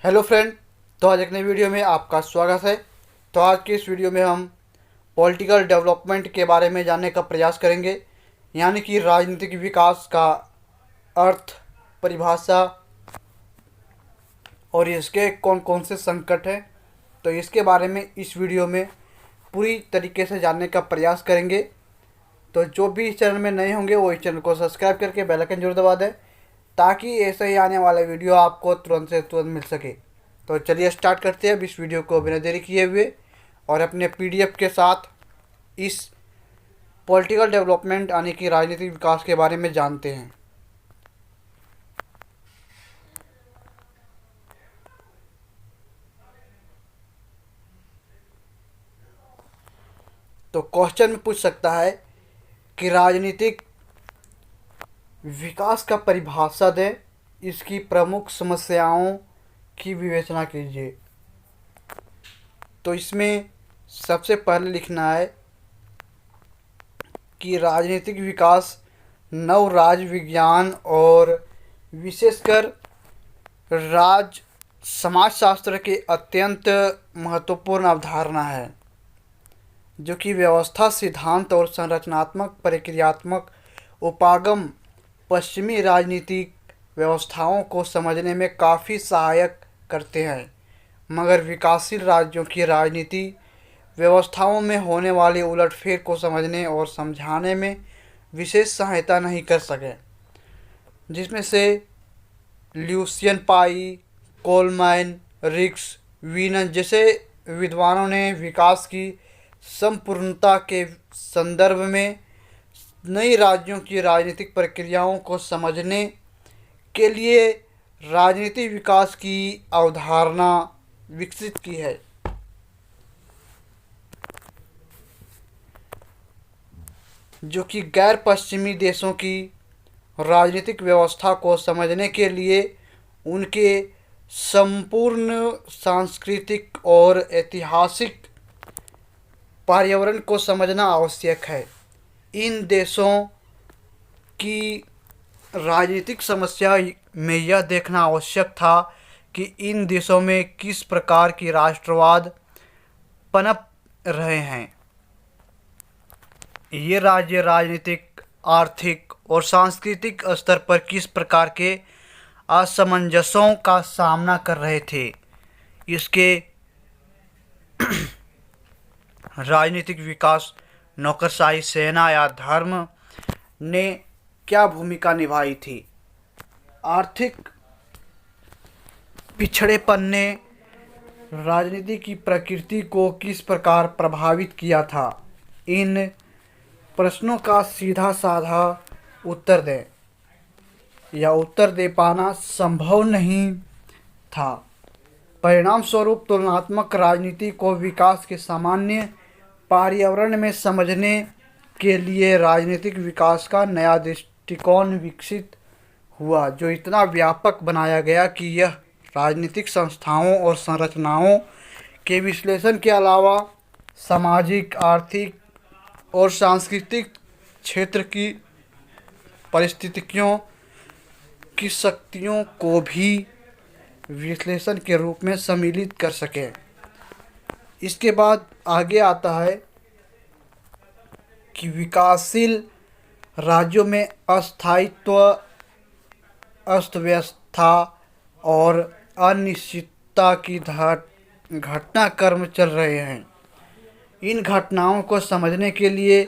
Hello friend. तो आज एक नई वीडियो में आपका स्वागत है। तो आज की इस वीडियो में हम पॉलिटिकल डेवलपमेंट के बारे में जानने का प्रयास करेंगे, यानी कि राजनीतिक विकास का अर्थ, परिभाषा और इसके कौन कौन से संकट हैं। तो इसके बारे में इस वीडियो में पूरी तरीके से जानने का प्रयास करेंगे। तो जो भी इस चैनल में नए होंगे वो इस चैनल को सब्सक्राइब करके बेल आइकन जरूर दबा दें, ताकि ऐसे ही आने वाला वीडियो आपको तुरंत से तुरंत मिल सके। तो चलिए स्टार्ट करते हैं अब इस वीडियो को बिना देरी किए हुए, और अपने पीडीएफ के साथ इस पॉलिटिकल डेवलपमेंट यानी कि राजनीतिक विकास के बारे में जानते हैं। तो क्वेश्चन में पूछ सकता है कि राजनीतिक विकास का परिभाषा दें, इसकी प्रमुख समस्याओं की विवेचना कीजिए। तो इसमें सबसे पहले लिखना है कि राजनीतिक विकास नव राज्य विज्ञान और विशेषकर राज समाजशास्त्र के अत्यंत महत्वपूर्ण अवधारणा है, जो कि व्यवस्था, सिद्धांत और संरचनात्मक प्रक्रियात्मक उपागम पश्चिमी राजनीतिक व्यवस्थाओं को समझने में काफ़ी सहायक करते हैं, मगर विकासशील राज्यों की राजनीति व्यवस्थाओं में होने वाली उलटफेर को समझने और समझाने में विशेष सहायता नहीं कर सके, जिसमें से ल्यूसियन पाई, कोलमैन, रिक्स, वीनस जैसे विद्वानों ने विकास की संपूर्णता के संदर्भ में नई राज्यों की राजनीतिक प्रक्रियाओं को समझने के लिए राजनीतिक विकास की अवधारणा विकसित की है, जो कि गैर पश्चिमी देशों की राजनीतिक व्यवस्था को समझने के लिए उनके संपूर्ण सांस्कृतिक और ऐतिहासिक पर्यावरण को समझना आवश्यक है। इन देशों की राजनीतिक समस्या में यह देखना आवश्यक था कि इन देशों में किस प्रकार की राष्ट्रवाद पनप रहे हैं। ये राज्य राजनीतिक, आर्थिक और सांस्कृतिक स्तर पर किस प्रकार के असमंजसों का सामना कर रहे थे। इसके राजनीतिक विकास, नौकरशाही, सेना या धर्म ने क्या भूमिका निभाई थी। आर्थिक पिछड़ेपन ने राजनीति की प्रकृति को किस प्रकार प्रभावित किया था। इन प्रश्नों का सीधा साधा उत्तर दें या उत्तर दे पाना संभव नहीं था। परिणाम स्वरूप तुलनात्मक राजनीति को विकास के सामान्य पर्यावरण में समझने के लिए राजनीतिक विकास का नया दृष्टिकोण विकसित हुआ, जो इतना व्यापक बनाया गया कि यह राजनीतिक संस्थाओं और संरचनाओं के विश्लेषण के अलावा सामाजिक, आर्थिक और सांस्कृतिक क्षेत्र की परिस्थितियों की शक्तियों को भी विश्लेषण के रूप में सम्मिलित कर सके। इसके बाद आगे आता है कि विकासशील राज्यों में अस्थायित्व, अर्थव्यवस्था और अनिश्चितता की घटनाक्रम चल रहे हैं। इन घटनाओं को समझने के लिए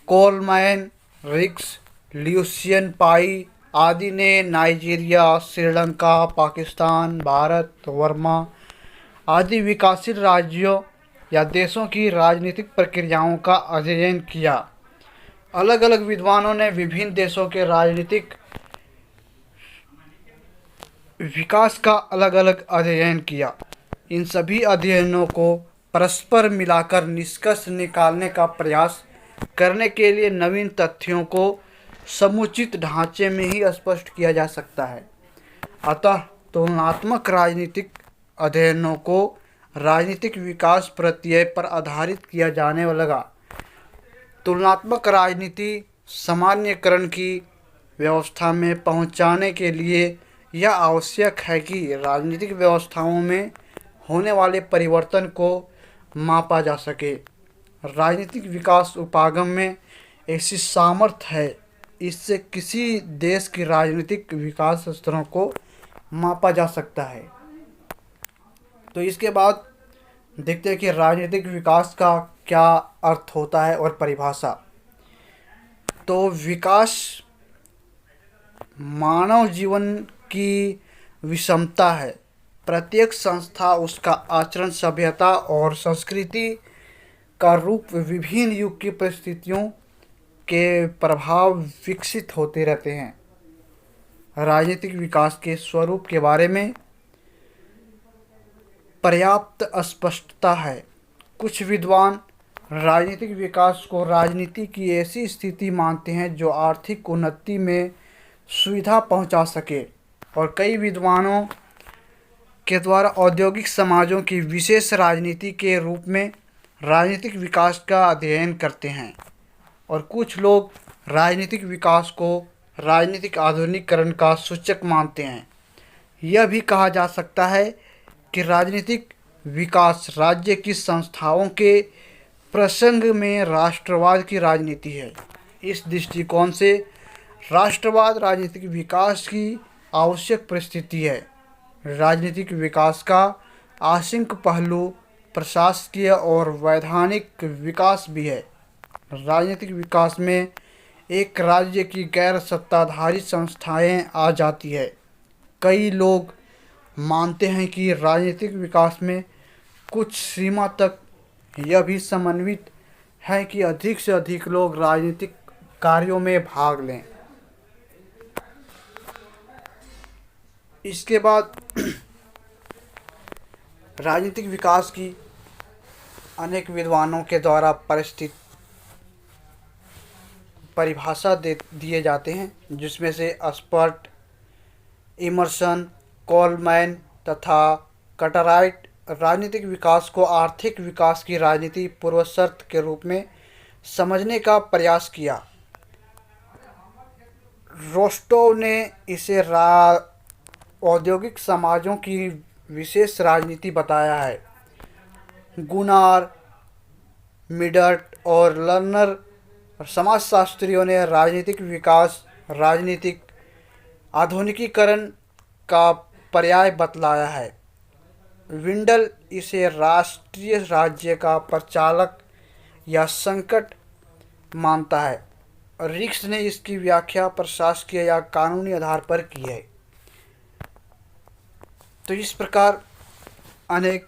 कोलमैन, रिक्स, ल्यूसियन पाई आदि ने नाइजीरिया, श्रीलंका, पाकिस्तान, भारत, बर्मा आदि विकासशील राज्यों या देशों की राजनीतिक प्रक्रियाओं का अध्ययन किया। अलग अलग विद्वानों ने विभिन्न देशों के राजनीतिक विकास का अलग अलग अध्ययन किया। इन सभी अध्ययनों को परस्पर मिलाकर निष्कर्ष निकालने का प्रयास करने के लिए नवीन तथ्यों को समुचित ढांचे में ही स्पष्ट किया जा सकता है। अतः तुलनात्मक राजनीतिक अध्ययनों को राजनीतिक विकास प्रत्यय पर आधारित किया जाने लगा। तुलनात्मक राजनीति सामान्यकरण की व्यवस्था में पहुंचाने के लिए यह आवश्यक है कि राजनीतिक व्यवस्थाओं में होने वाले परिवर्तन को मापा जा सके। राजनीतिक विकास उपागम में ऐसी सामर्थ्य है, इससे किसी देश की राजनीतिक विकास स्तरों को मापा जा सकता है। तो इसके बाद देखते हैं कि राजनीतिक विकास का क्या अर्थ होता है और परिभाषा। तो विकास मानव जीवन की विषमता है। प्रत्येक संस्था, उसका आचरण, सभ्यता और संस्कृति का रूप विभिन्न युग की परिस्थितियों के प्रभाव विकसित होते रहते हैं। राजनीतिक विकास के स्वरूप के बारे में पर्याप्त अस्पष्टता है। कुछ विद्वान राजनीतिक विकास को राजनीति की ऐसी स्थिति मानते हैं जो आर्थिक उन्नति में सुविधा पहुंचा सके, और कई विद्वानों के द्वारा औद्योगिक समाजों की विशेष राजनीति के रूप में राजनीतिक विकास का अध्ययन करते हैं। और कुछ लोग राजनीतिक विकास को राजनीतिक आधुनिकीकरण का सूचक मानते हैं। यह भी कहा जा सकता है कि राजनीतिक विकास राज्य की संस्थाओं के प्रसंग में राष्ट्रवाद की राजनीति है। इस दृष्टिकोण से राष्ट्रवाद राजनीतिक विकास की आवश्यक परिस्थिति है। राजनीतिक विकास का आंशिक पहलू प्रशासकीय और वैधानिक विकास भी है। राजनीतिक विकास में एक राज्य की गैर सत्ताधारी संस्थाएं आ जाती है। कई लोग मानते हैं कि राजनीतिक विकास में कुछ सीमा तक यह भी समन्वित है कि अधिक से अधिक लोग राजनीतिक कार्यों में भाग लें। इसके बाद राजनीतिक विकास की अनेक विद्वानों के द्वारा परिभाषा दिए जाते हैं, जिसमें से स्पर्ट, इमर्सन, कोलमैन तथा कटराइट राजनीतिक विकास को आर्थिक विकास की राजनीति पूर्वशर्त के रूप में समझने का प्रयास किया। रोस्टोव ने इसे औद्योगिक समाजों की विशेष राजनीति बताया है। गुनार, मिडट और लर्नर समाजशास्त्रियों ने राजनीतिक विकास राजनीतिक आधुनिकीकरण का पर्याय बतलाया है। विंडल इसे राष्ट्रीय राज्य का प्रचालक या संकट मानता है। रिक्स ने इसकी व्याख्या प्रशासकीय या कानूनी आधार पर की है। तो इस प्रकार अनेक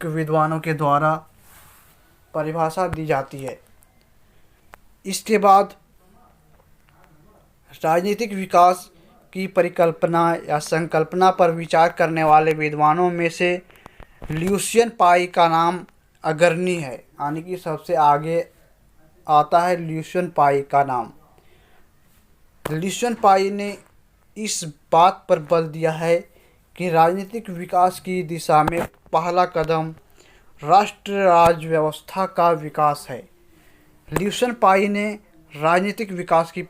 विद्वानों के द्वारा परिभाषा दी जाती है। इसके बाद राजनीतिक विकास की परिकल्पना या संकल्पना पर विचार करने वाले विद्वानों में से ल्यूसियन पाई का नाम अग्रणी है, यानी कि सबसे आगे आता है ल्यूसियन पाई का नाम। ल्यूसियन पाई ने इस बात पर बल दिया है कि राजनीतिक विकास की दिशा में पहला कदम राष्ट्र राज्य व्यवस्था का विकास है। ल्यूसियन पाई ने राजनीतिक विकास की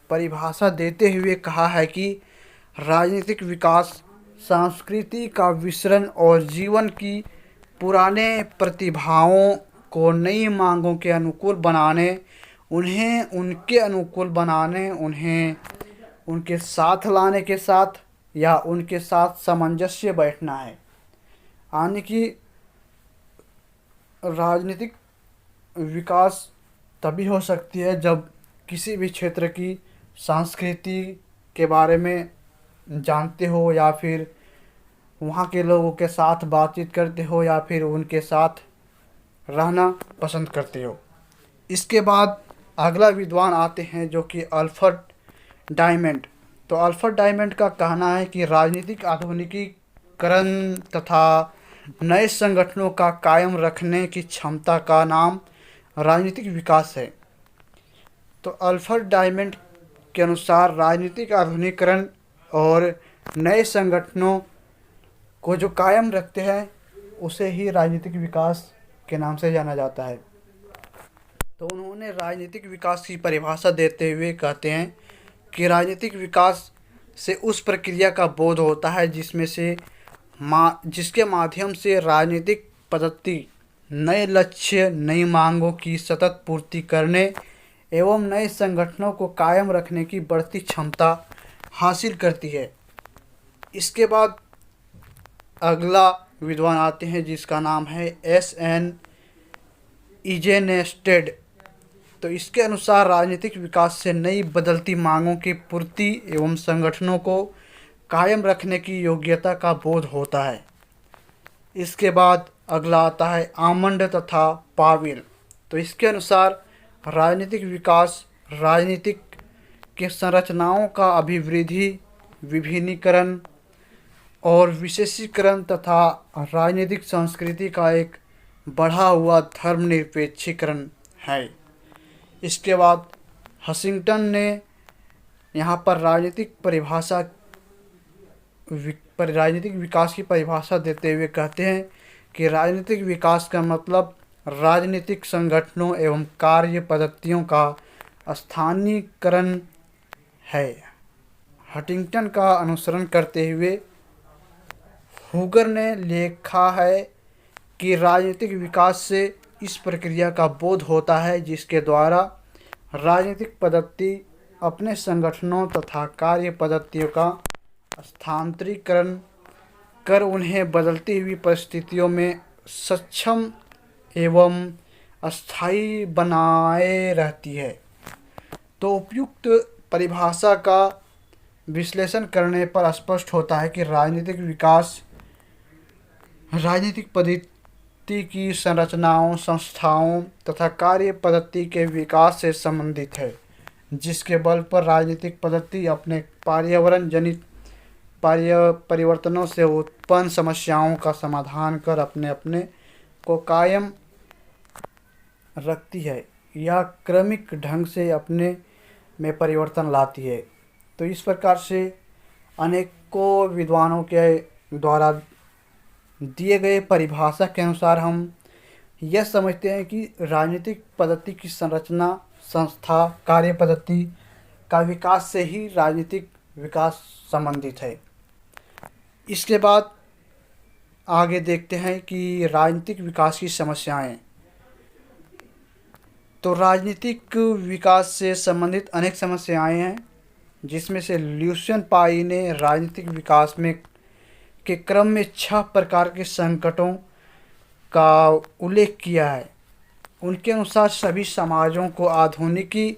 परिभाषा देते हुए कहा है कि राजनीतिक विकास संस्कृति का विसरण और जीवन की पुराने प्रतिभाओं को नई मांगों के अनुकूल बनाने, उन्हें उनके अनुकूल बनाने, उन्हें उनके साथ लाने के साथ या उनके साथ सामंजस्य बैठना है। यानी कि राजनीतिक विकास तभी हो सकती है जब किसी भी क्षेत्र की संस्कृति के बारे में जानते हो, या फिर वहाँ के लोगों के साथ बातचीत करते हो, या फिर उनके साथ रहना पसंद करते हो। इसके बाद अगला विद्वान आते हैं जो कि अल्फ्रेड डायमंड। तो अल्फ्रेड डायमंड का कहना है कि राजनीतिक आधुनिकीकरण तथा नए संगठनों का कायम रखने की क्षमता का नाम राजनीतिक विकास है। तो अल्फ्रेड डायमंड के अनुसार राजनीतिक आधुनिकीकरण और नए संगठनों को जो कायम रखते हैं उसे ही राजनीतिक विकास के नाम से जाना जाता है। तो उन्होंने राजनीतिक विकास की परिभाषा देते हुए कहते हैं कि राजनीतिक विकास से उस प्रक्रिया का बोध होता है जिसके माध्यम से राजनीतिक पद्धति नए लक्ष्य, नई मांगों की सतत पूर्ति करने एवं नए संगठनों को कायम रखने की बढ़ती क्षमता हासिल करती है। इसके बाद अगला विद्वान आते हैं जिसका नाम है एस.एन. इजेनेस्टेड। तो इसके अनुसार राजनीतिक विकास से नई बदलती मांगों की पूर्ति एवं संगठनों को कायम रखने की योग्यता का बोध होता है। इसके बाद अगला आता है आमंड तथा पाविल। तो इसके अनुसार राजनीतिक विकास राजनीतिक के संरचनाओं का अभिवृद्धि, विभिन्नीकरण और विशेषीकरण तथा राजनीतिक संस्कृति का एक बढ़ा हुआ धर्मनिरपेक्षीकरण है। इसके बाद हंटिंगटन ने यहाँ पर राजनीतिक विकास की परिभाषा देते हुए कहते हैं कि राजनीतिक विकास का मतलब राजनीतिक संगठनों एवं कार्य पद्धतियों का स्थानीयकरण है। हंटिंगटन का अनुसरण करते हुए हुगर ने लिखा है कि राजनीतिक विकास से इस प्रक्रिया का बोध होता है जिसके द्वारा राजनीतिक पद्धति अपने संगठनों तथा कार्य पद्धतियों का स्थानांतरीकरण कर उन्हें बदलती हुई परिस्थितियों में सक्षम एवं अस्थायी बनाए रहती है। तो उपयुक्त परिभाषा का विश्लेषण करने पर स्पष्ट होता है कि राजनीतिक विकास राजनीतिक पद्धति की संरचनाओं, संस्थाओं तथा कार्य पद्धति के विकास से संबंधित है, जिसके बल पर राजनीतिक पद्धति अपने पर्यावरण जनित परिवर्तनों से उत्पन्न समस्याओं का समाधान कर अपने अपने को कायम रखती है या क्रमिक ढंग से अपने में परिवर्तन लाती है। तो इस प्रकार से अनेकों विद्वानों के द्वारा दिए गए परिभाषा के अनुसार हम यह समझते हैं कि राजनीतिक पद्धति की संरचना, संस्था, कार्य पद्धति का विकास से ही राजनीतिक विकास संबंधित है। इसके बाद आगे देखते हैं कि राजनीतिक विकास की समस्याएं। तो राजनीतिक विकास से संबंधित अनेक समस्याएं हैं, जिसमें से ल्यूसियन पाई ने राजनीतिक विकास में के क्रम में 6 प्रकार के संकटों का उल्लेख किया है। उनके अनुसार सभी समाजों को आधुनिकी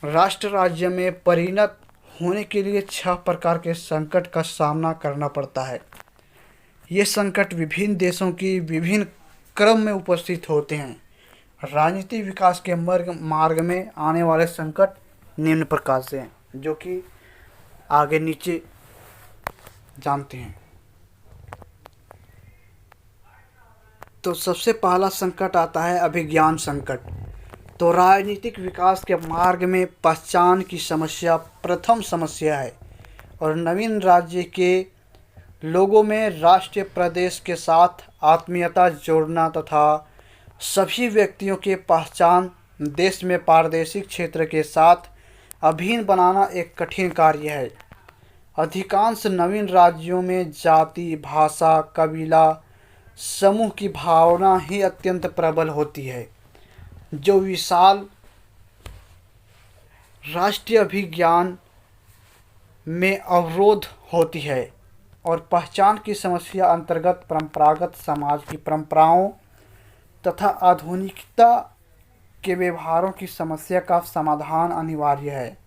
राष्ट्र राज्य में परिणत होने के लिए 6 प्रकार के संकट का सामना करना पड़ता है। ये संकट विभिन्न देशों की विभिन्न क्रम में उपस्थित होते हैं। राजनीतिक विकास के मार्ग में आने वाले संकट निम्न प्रकार से हैं, जो कि आगे नीचे जानते हैं। तो सबसे पहला संकट आता है अभिज्ञान संकट। तो राजनीतिक विकास के मार्ग में पहचान की समस्या प्रथम समस्या है और नवीन राज्य के लोगों में राष्ट्रीय प्रदेश के साथ आत्मीयता जोड़ना तथा सभी व्यक्तियों के पहचान देश में पारदर्शी क्षेत्र के साथ अभिन्न बनाना एक कठिन कार्य है। अधिकांश नवीन राज्यों में जाति, भाषा, कबीला, समूह की भावना ही अत्यंत प्रबल होती है, जो विशाल राष्ट्रीय अभिज्ञान में अवरोध होती है और पहचान की समस्या अंतर्गत परंपरागत समाज की परंपराओं तथा आधुनिकता के व्यवहारों की समस्या का समाधान अनिवार्य है।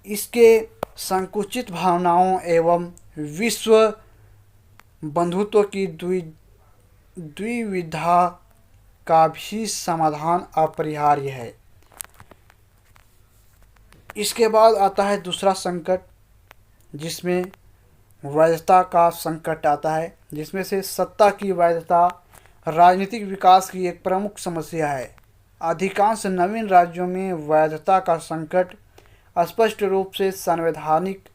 इसके संकुचित भावनाओं एवं विश्व बंधुत्व की द्विविधा का भी समाधान अपरिहार्य है। इसके बाद आता है दूसरा संकट, जिसमें वैधता का संकट आता है, जिसमें से सत्ता की वैधता राजनीतिक विकास की एक प्रमुख समस्या है। अधिकांश नवीन राज्यों में वैधता का संकट स्पष्ट रूप से संवैधानिक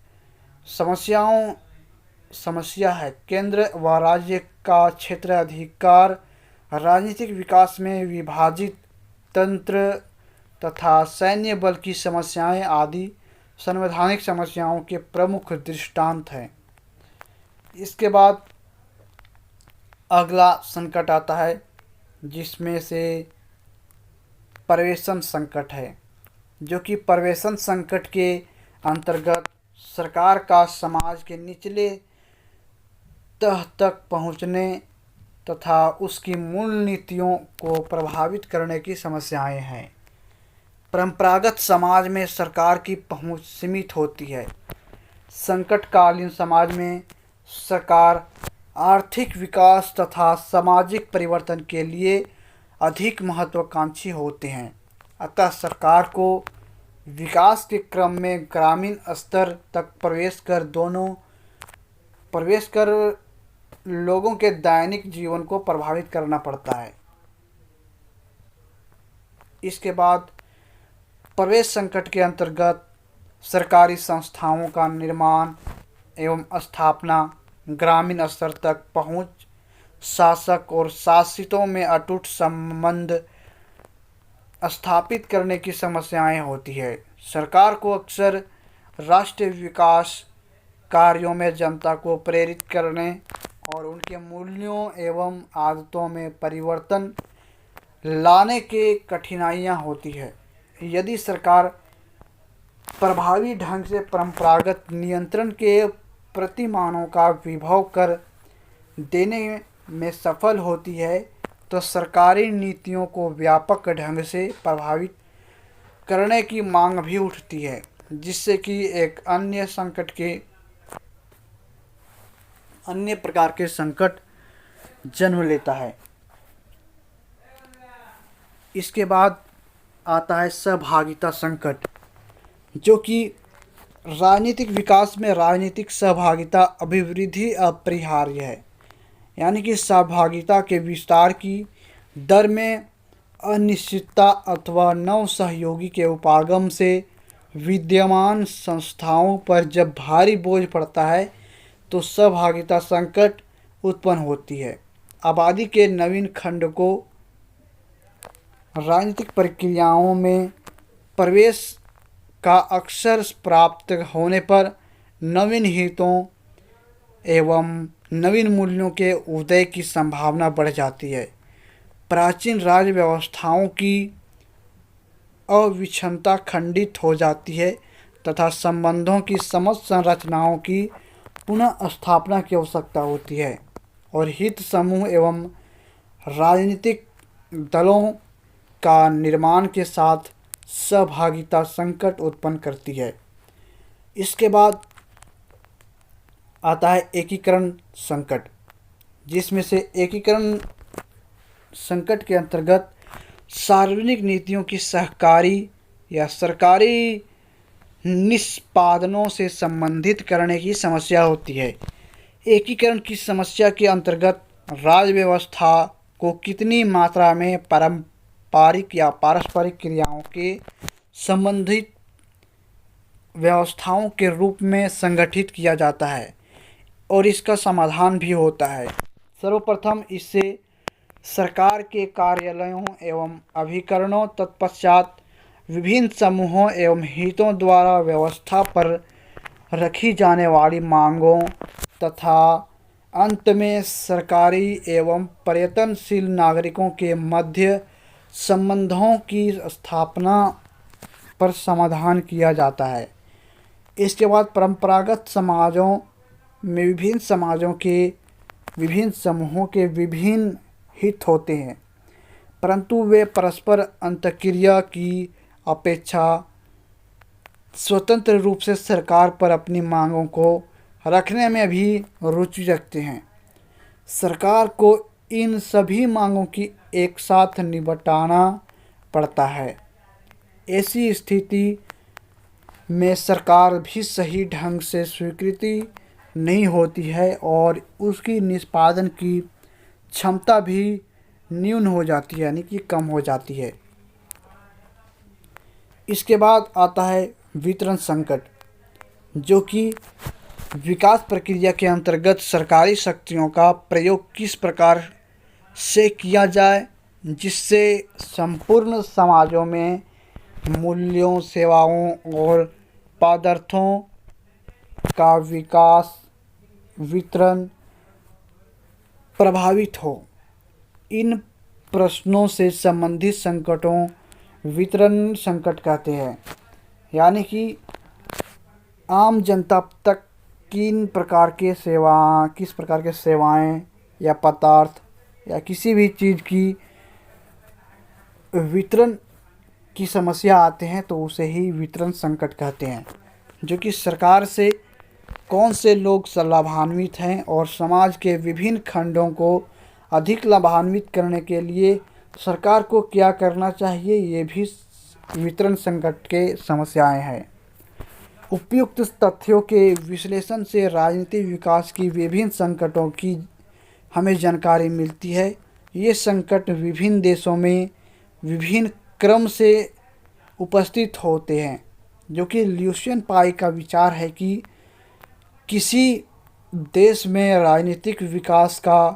समस्या है। केंद्र व राज्य का क्षेत्राधिकार, राजनीतिक विकास में विभाजित तंत्र तथा सैन्य बल की समस्याएं आदि संवैधानिक समस्याओं के प्रमुख दृष्टांत हैं। इसके बाद अगला संकट आता है, जिसमें से पर्यवेक्षण संकट है, जो कि पर्यवेक्षण संकट के अंतर्गत सरकार का समाज के निचले तह तक पहुंचने तथा उसकी मूल नीतियों को प्रभावित करने की समस्याएं हैं। परंपरागत समाज में सरकार की पहुंच सीमित होती है। संकटकालीन समाज में सरकार आर्थिक विकास तथा सामाजिक परिवर्तन के लिए अधिक महत्वाकांक्षी होते हैं। अतः सरकार को विकास के क्रम में ग्रामीण स्तर तक प्रवेश कर लोगों के दैनिक जीवन को प्रभावित करना पड़ता है। इसके बाद प्रवेश संकट के अंतर्गत सरकारी संस्थाओं का निर्माण एवं स्थापना, ग्रामीण स्तर तक पहुंच, शासक और शासितों में अटूट संबंध स्थापित करने की समस्याएं होती है। सरकार को अक्सर राष्ट्रीय विकास कार्यों में जनता को प्रेरित करने और उनके मूल्यों एवं आदतों में परिवर्तन लाने के कठिनाइयां होती है। यदि सरकार प्रभावी ढंग से परंपरागत नियंत्रण के प्रतिमानों का विभव कर देने में सफल होती है, तो सरकारी नीतियों को व्यापक ढंग से प्रभावित करने की मांग भी उठती है, जिससे कि एक अन्य प्रकार के संकट जन्म लेता है। इसके बाद आता है सहभागिता संकट, जो कि राजनीतिक विकास में राजनीतिक सहभागिता अभिवृद्धि अपरिहार्य है। यानी कि सहभागिता के विस्तार की दर में अनिश्चितता अथवा नव सहयोगी के उपागम से विद्यमान संस्थाओं पर जब भारी बोझ पड़ता है, तो सहभागिता संकट उत्पन्न होती है। आबादी के नवीन खंड को राजनीतिक प्रक्रियाओं में प्रवेश का अवसर प्राप्त होने पर नवीन हितों एवं नवीन मूल्यों के उदय की संभावना बढ़ जाती है। प्राचीन राज्य व्यवस्थाओं की अविच्छिन्नता खंडित हो जाती है तथा संबंधों की समस्त संरचनाओं की पुनः स्थापना की आवश्यकता होती है, और हित समूह एवं राजनीतिक दलों का निर्माण के साथ सहभागिता संकट उत्पन्न करती है। इसके बाद आता है एकीकरण संकट, जिसमें से एकीकरण संकट के अंतर्गत सार्वजनिक नीतियों की सहकारी या सरकारी निष्पादनों से संबंधित करने की समस्या होती है। एकीकरण की समस्या के अंतर्गत राज्य व्यवस्था को कितनी मात्रा में पारंपरिक या पारस्परिक क्रियाओं के संबंधित व्यवस्थाओं के रूप में संगठित किया जाता है, और इसका समाधान भी होता है। सर्वप्रथम इससे सरकार के कार्यालयों एवं अभिकरणों, तत्पश्चात विभिन्न समूहों एवं हितों द्वारा व्यवस्था पर रखी जाने वाली मांगों तथा अंत में सरकारी एवं पर्यटनशील नागरिकों के मध्य संबंधों की स्थापना पर समाधान किया जाता है। इसके बाद परंपरागत समाजों में विभिन्न समाजों के विभिन्न समूहों के विभिन्न हित होते हैं, परंतु वे परस्पर अंतर्क्रिया की अपेक्षा स्वतंत्र रूप से सरकार पर अपनी मांगों को रखने में भी रुचि रखते हैं। सरकार को इन सभी मांगों की एक साथ निपटाना पड़ता है। ऐसी स्थिति में सरकार भी सही ढंग से स्वीकृति नहीं होती है और उसकी निष्पादन की क्षमता भी न्यून हो जाती है, यानी कि कम हो जाती है। इसके बाद आता है वितरण संकट, जो कि विकास प्रक्रिया के अंतर्गत सरकारी शक्तियों का प्रयोग किस प्रकार से किया जाए जिससे संपूर्ण समाजों में मूल्यों, सेवाओं और पदार्थों का विकास वितरण प्रभावित हो। इन प्रश्नों से संबंधित संकटों वितरण संकट कहते हैं। यानी कि आम जनता तक किस प्रकार के सेवाएं या पदार्थ या किसी भी चीज़ की वितरण की समस्या आते हैं तो उसे ही वितरण संकट कहते हैं। जो कि सरकार से कौन से लोग लाभान्वित हैं और समाज के विभिन्न खंडों को अधिक लाभान्वित करने के लिए सरकार को क्या करना चाहिए, ये भी वितरण संकट के समस्याएं हैं। उपयुक्त तथ्यों के विश्लेषण से राजनीतिक विकास की विभिन्न संकटों की हमें जानकारी मिलती है। ये संकट विभिन्न देशों में विभिन्न क्रम से उपस्थित होते हैं। जो कि ल्यूशियन पाई का विचार है कि किसी देश में राजनीतिक विकास का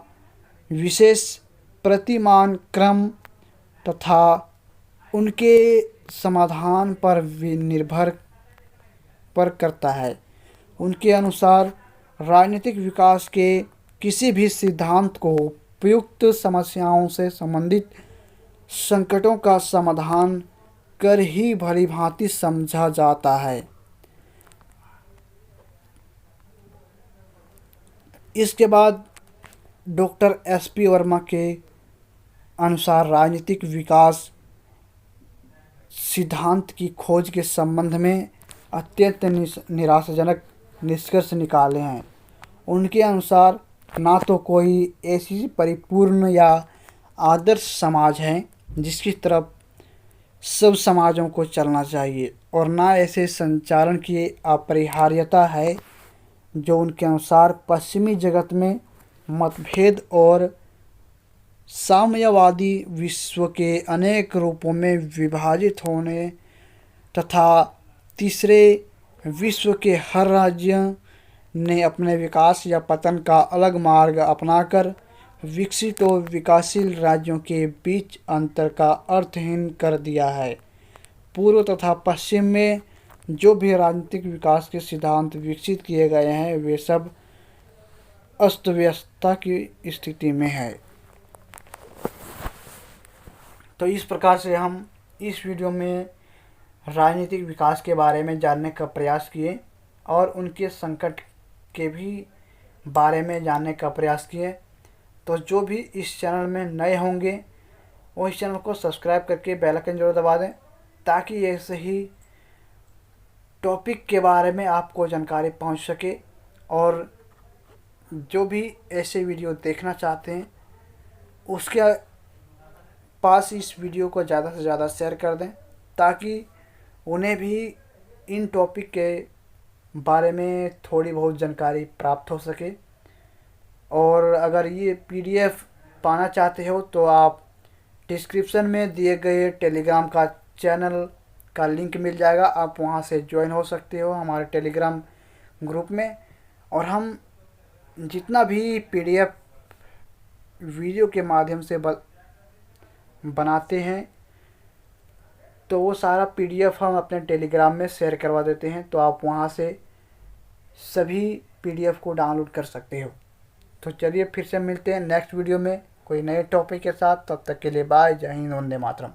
विशेष प्रतिमान क्रम तथा उनके समाधान पर निर्भर करता है। उनके अनुसार राजनीतिक विकास के किसी भी सिद्धांत को उपयुक्त समस्याओं से संबंधित संकटों का समाधान कर ही भलीभांति समझा जाता है। इसके बाद डॉक्टर एस.पी. वर्मा के अनुसार राजनीतिक विकास सिद्धांत की खोज के संबंध में अत्यंत निराशाजनक निष्कर्ष निकाले हैं। उनके अनुसार ना तो कोई ऐसी परिपूर्ण या आदर्श समाज है जिसकी तरफ सब समाजों को चलना चाहिए और ना ऐसे संचालन की अपरिहार्यता है जो उनके अनुसार पश्चिमी जगत में मतभेद और साम्यवादी विश्व के अनेक रूपों में विभाजित होने तथा तीसरे विश्व के हर राज्य ने अपने विकास या पतन का अलग मार्ग अपनाकर विकसित और विकासशील राज्यों के बीच अंतर का अर्थहीन कर दिया है। पूर्व तथा पश्चिम में जो भी राजनीतिक विकास के सिद्धांत विकसित किए गए हैं वे सब अस्त व्यस्तता की स्थिति में है। तो इस प्रकार से हम इस वीडियो में राजनीतिक विकास के बारे में जानने का प्रयास किए और उनके संकट के भी बारे में जानने का प्रयास किए। तो जो भी इस चैनल में नए होंगे वो इस चैनल को सब्सक्राइब करके बेल आइकन जरूर दबा दें ताकि ऐसे ही टॉपिक के बारे में आपको जानकारी पहुंच सके। और जो भी ऐसे वीडियो देखना चाहते हैं उसके पास इस वीडियो को ज़्यादा से ज़्यादा शेयर कर दें ताकि उन्हें भी इन टॉपिक के बारे में थोड़ी बहुत जानकारी प्राप्त हो सके। और अगर ये पीडीएफ पाना चाहते हो तो आप डिस्क्रिप्शन में दिए गए टेलीग्राम का चैनल का लिंक मिल जाएगा, आप वहां से ज्वाइन हो सकते हो हमारे टेलीग्राम ग्रुप में। और हम जितना भी पीडीएफ वीडियो के माध्यम से बनाते हैं तो वो सारा पीडीएफ हम अपने टेलीग्राम में शेयर करवा देते हैं, तो आप वहां से सभी पीडीएफ को डाउनलोड कर सकते हो। तो चलिए फिर से मिलते हैं नेक्स्ट वीडियो में कोई नए टॉपिक के साथ। तब तक के लिए बाय। जय हिंद, वंदे मातरम।